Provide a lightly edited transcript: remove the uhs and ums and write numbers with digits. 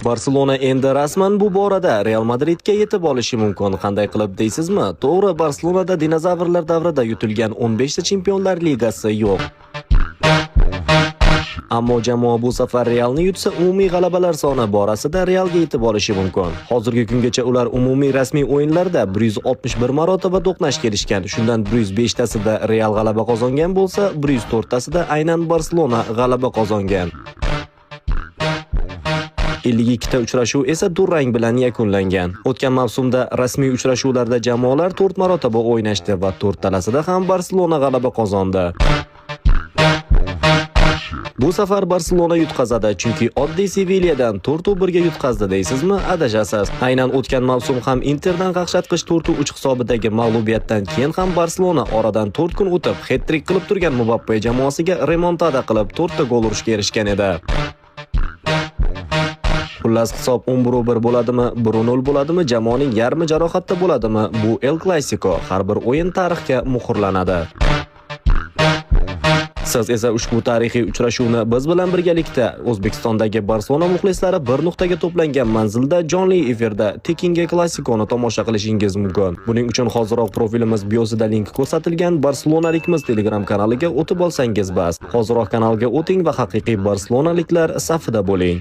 Barselona endi rasman bu borada Real Madridga yetib olishi mumkin. Qanday qilib deysizmi? To'g'ri, Barselonada dinozavrlar davrida yutilgan 15 ta Chempionlar Ligasi yo'q. Ammo jamoa bu safar Realni yutsa, umumiy g'alabalar soni borasida Realga yetib olishi mumkin. Hozirgi kungacha ular umumiy rasmiy o'yinlarda 161 marotaba to'qnash kelishgan. Shundan 105 tasida Real g'alaba qozongan bo'lsa, 104 tasida aynan Barselona g'alaba qozongan. 52 ta uchrashuv esa durang bilan yakunlangan. O'tgan mavsumda rasmiy uchrashuvlarda jamoalar 4 marotaba o'ynashdi va 4 talasida ham Barselona g'alaba qozondi. Bu safar Barselona yutqazadi, chunki oddiy Sevilyadan 4-1 ga yutqazdi deysizmi? Adashasiz. Aynan o'tgan mavsum ham Interdan qaqshatqich 4-3 hisobidagi mag'lubiyatdan keyin ham Barselona oradan 4 kun o'tib hat-trick qilib turgan Mbappe jamoasiga remontada qilib 4 ta gol urishga erishgan edi. Xullas hisob 11-1 bo'ladimi, 1-0 bo'ladimi, jamoaning yarmi jarohatda bo'ladimi, bu El Clasico, har bir o'yin tarixga muhrlanadi. Siz esa ushbu tarixiy uchrashuvni biz bilan birgalikda O'zbekistondagi Barselona muxlislari bir nuqtaga to'plangan manzilda jonli efirda Tekinga Clasico'ni tomosha qilishingiz mumkin. Buning uchun hoziroq profilimiz biosida link ko'rsatilgan Barselonalikmiz Telegram kanaliga o'tib olsangiz bas. Hoziroq kanalga o'ting va haqiqiy barselonaliklar safida bo'ling.